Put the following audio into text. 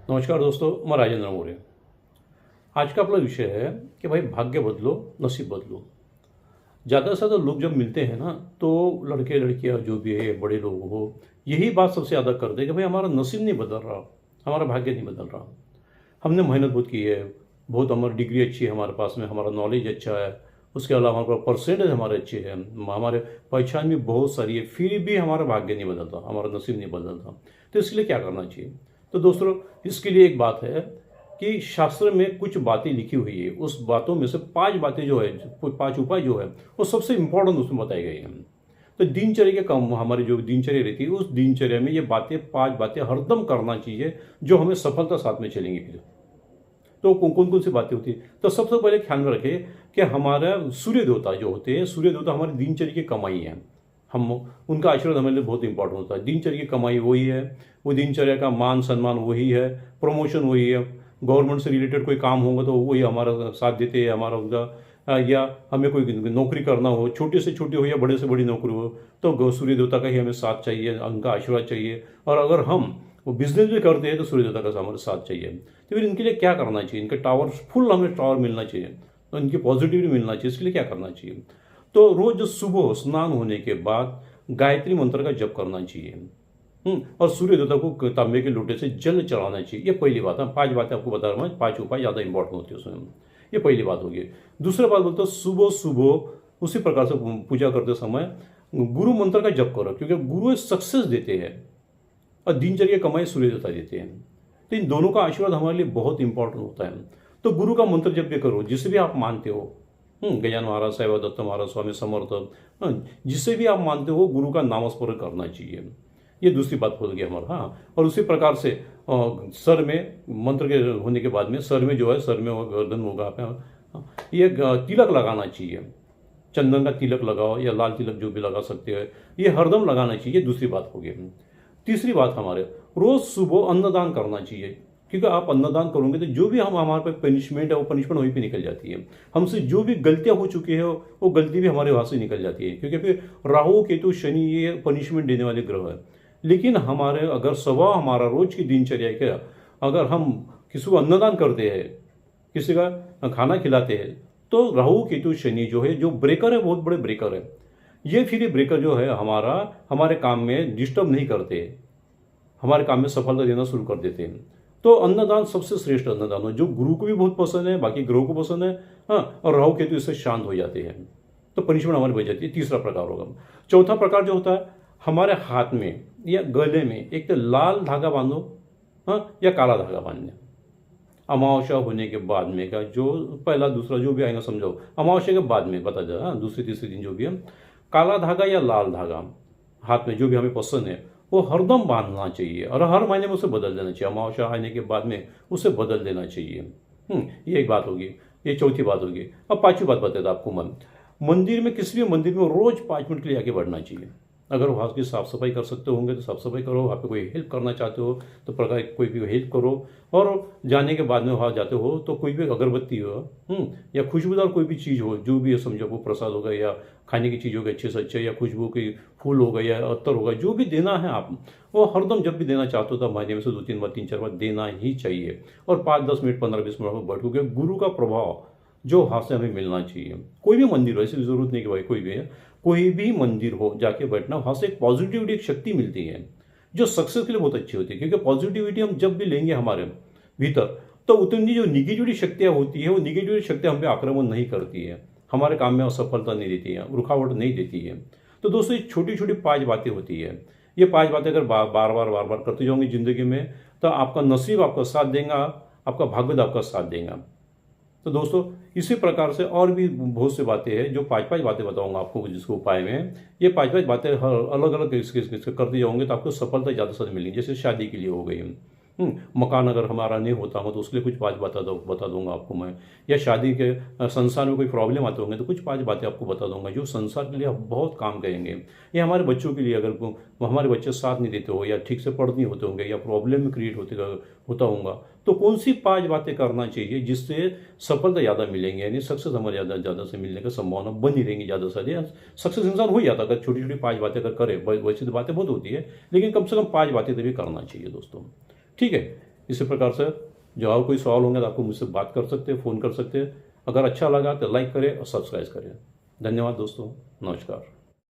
नमस्कार दोस्तों, मैं राजेंद्र मौर्य। आज का अपना विषय है कि भाई भाग्य बदलो, नसीब बदलो। ज़्यादा से ज़्यादा लोग जब मिलते हैं ना, तो लड़के लड़कियां जो भी है, बड़े लोग हो, यही बात सबसे ज़्यादा करते हैं कि भाई हमारा नसीब नहीं बदल रहा, हमारा भाग्य नहीं बदल रहा। हमने मेहनत बहुत की है, बहुत हमारी डिग्री अच्छी है, हमारे पास में हमारा नॉलेज अच्छा है, उसके अलावा हमारे पास परसेंटेज हमारे अच्छे हैं, हमारे पहचान भी बहुत सारी है, फिर भी हमारा भाग्य नहीं बदलता, हमारा नसीब नहीं बदलता। तो इसलिए क्या करना चाहिए? तो दोस्तों, इसके लिए एक बात है कि शास्त्र में कुछ बातें लिखी हुई है। उस बातों में से 5 बातें जो है, 5 उपाय जो है, वो सबसे इंपॉर्टेंट उसमें बताई गई हैं। तो दिनचर्या के काम, हमारी जो दिनचर्या रहती है, उस दिनचर्या में ये बातें, 5 बातें हरदम करना चाहिए, जो हमें सफलता साथ में चलेंगी। फिर तो कौन कौन सी बातें होती है? तो सबसे पहले ख्याल में रखें कि हमारा सूर्य देवता जो होते हैं, सूर्य देवता हमारी दिनचर्या की कमाई है। हम उनका आशीर्वाद हमारे लिए बहुत इंपॉर्टेंट होता है। दिनचर्या की कमाई वही है, वो दिनचर्या का मान सम्मान वही है, प्रमोशन वही है, गवर्नमेंट से रिलेटेड कोई काम होगा तो वही हमारा साथ देते हैं, हमारा उनका, या हमें कोई नौकरी करना हो, छोटी से छोटी हो या बड़े से बड़ी नौकरी हो, तो सूर्य देवता का ही हमें साथ चाहिए, उनका आशीर्वाद चाहिए। और अगर हम वो बिजनेस भी करते हैं तो सूर्य देवता का हमारे साथ चाहिए। तो फिर इनके लिए क्या करना चाहिए? इनके टावर फुल, हमें टावर मिलना चाहिए, तो इनकी पॉजिटिविटी मिलना चाहिए। इसके लिए क्या करना चाहिए? तो रोज सुबह स्नान होने के बाद गायत्री मंत्र का जप करना चाहिए। और सूर्य देवता को तांबे के लोटे से जल चढ़ाना चाहिए। ये पहली बात है। 5 बातें आपको बता रहा हूँ, 5 उपाय ज़्यादा इंपॉर्टेंट होते हैं उसमें। ये पहली बात होगी। दूसरा बात बोलते सुबह सुबह उसी प्रकार से पूजा करते समय गुरु मंत्र का जप करो, क्योंकि गुरु सक्सेस देते हैं और दिनचर्या कमाई सूर्य देवता देते हैं। तो इन दोनों का आशीर्वाद हमारे लिए बहुत इंपॉर्टेंट होता है। तो गुरु का मंत्र जप भी करो, जिसे भी आप मानते हो, गजानन महाराज, साईं दत्त महाराज, स्वामी समर्थ, जिसे भी आप मानते हो, गुरु का नामस्मरण करना चाहिए। ये दूसरी बात हो गई हमारा। हाँ, और उसी प्रकार से सर में मंत्र के होने के बाद में सर में जो है, सर में गर्दन होगा पे ये तिलक लगाना चाहिए। चंदन का तिलक लगाओ या लाल तिलक जो भी लगा सकते हो, ये हरदम लगाना चाहिए। दूसरी बात होगी। तीसरी बात हमारे रोज सुबह अन्नदान करना चाहिए, क्योंकि आप अन्नदान करोगे तो जो भी हमारे पे पनिशमेंट है, वो पनिशमेंट वहीं पे निकल जाती है। हमसे जो भी गलतियां हो चुकी है, वो गलती भी हमारे वहां से निकल जाती है, क्योंकि फिर राहु केतु शनि ये पनिशमेंट देने वाले ग्रह है। लेकिन हमारे अगर स्वभाव, हमारा रोज की दिनचर्या का, अगर हम किसी को अन्नदान करते हैं, किसी का खाना खिलाते हैं, तो राहु केतु शनि जो है, जो ब्रेकर है, बहुत बड़े ब्रेकर है। ये फिर ब्रेकर जो है हमारे काम में डिस्टर्ब नहीं करते, हमारे काम में सफलता देना शुरू कर देते हैं। तो अन्नदान सबसे श्रेष्ठ अन्नदान है, जो गुरु को भी बहुत पसंद है, बाकी ग्रहों को पसंद है। हाँ, और राहु केतु इससे शांत हो जाते हैं, तो पनिशमेंट हमारी बच जाती है। तीसरा प्रकार होगा। चौथा प्रकार जो होता है, हमारे हाथ में या गले में एक तो लाल धागा बांधो, हाँ, या काला धागा बांधने। अमावस्या होने के बाद में का, जो पहला दूसरा जो भी आएगा समझो, अमावस्या के बाद में बता जाए, हाँ, दूसरे तीसरे दिन जो भी है, काला धागा या लाल धागा हाथ में जो भी हमें पसंद है, वो हरदम बांधना चाहिए और हर महीने में उसे बदल देना चाहिए। अमावस्या आने के बाद में उसे बदल देना चाहिए। ये एक बात होगी। ये चौथी बात होगी। अब 5वीं बात बताता आपको। मंदिर में, किसी भी मंदिर में रोज 5 मिनट के लिए आगे बढ़ना चाहिए। अगर वहाँ की साफ सफाई कर सकते होंगे तो साफ सफाई करो, वहाँ पे कोई हेल्प करना चाहते हो तो प्रकार कोई भी हेल्प करो। और जाने के बाद में वहाँ जाते हो तो कोई भी अगरबत्ती हो, या खुशबूदार कोई भी चीज़ हो, जो भी है समझो, वो प्रसाद होगा या खाने की चीज़ होगी अच्छे से अच्छे, या खुशबू की फूल होगा या अत्तर होगा, जो भी देना है आप, वो हरदम जब भी देना चाहते हो तो महीने में से 2-3 बार, 3-4 बार देना ही चाहिए। और 5-10 मिनट, 15-20 मिनट बैठ, क्योंकि गुरु का प्रभाव जो हाथ से हमें मिलना चाहिए। कोई भी मंदिर हो, ऐसी जरूरत नहीं कि भाई कोई भी है, कोई भी मंदिर हो, जाके बैठना, वहां से एक पॉजिटिविटी, एक शक्ति मिलती है, जो सक्सेस के लिए बहुत अच्छी होती है। क्योंकि पॉजिटिविटी हम जब भी लेंगे हमारे भीतर, तो उतनी जो निगेटिविटी शक्तियां होती है, वो निगेटिविटी शक्तियां हम पे आक्रमण नहीं करती है, हमारे काम में असफलता नहीं देती है, रुकावट नहीं देती है। तो दोस्तों, ये छोटी छोटी 5 बातें होती है। ये 5 बातें अगर बार बार करते जाओगे जिंदगी में, तो आपका नसीब आपका साथ देगा, आपका भाग्य आपका साथ देगा। तो दोस्तों, इसी प्रकार से और भी बहुत सी बातें हैं, जो 5-5 बातें बताऊंगा आपको, जिसको उपाय में ये 5-5 बातें अलग अलग इसके करते जाओगे तो आपको सफलता ज़्यादा से मिलेगी। जैसे शादी के लिए हो गई, मकान अगर हमारा नहीं होता हो तो उसके लिए कुछ 5 बता दूंगा आपको मैं। या शादी के संसार में कोई प्रॉब्लम आते होंगे तो कुछ 5 बातें आपको बता दूंगा, जो संसार के लिए आप बहुत काम करेंगे। या हमारे बच्चों के लिए, अगर हमारे बच्चे साथ नहीं देते हो, या ठीक से पढ़ नहीं होते होंगे, या प्रॉब्लम क्रिएट होता होगा, तो कौन सी 5 बातें करना चाहिए जिससे सफलता ज़्यादा मिलेंगे, यानी सक्सेस हमारे ज़्यादा से मिलने की संभावना बनी रहेंगी। ज़्यादा से ज़्यादा सक्सेस इंसान हो जाता अगर छोटी छोटी 5 बातें अगर करे। वैसे तो बातें बहुत होती है, लेकिन कम से कम 5 बातें तभी करना चाहिए दोस्तों। ठीक है, इसी प्रकार से जो और कोई सवाल होंगे तो आपको मुझसे बात कर सकते हैं, फ़ोन कर सकते हैं। अगर अच्छा लगा तो लाइक करें और सब्सक्राइब करें। धन्यवाद दोस्तों, नमस्कार।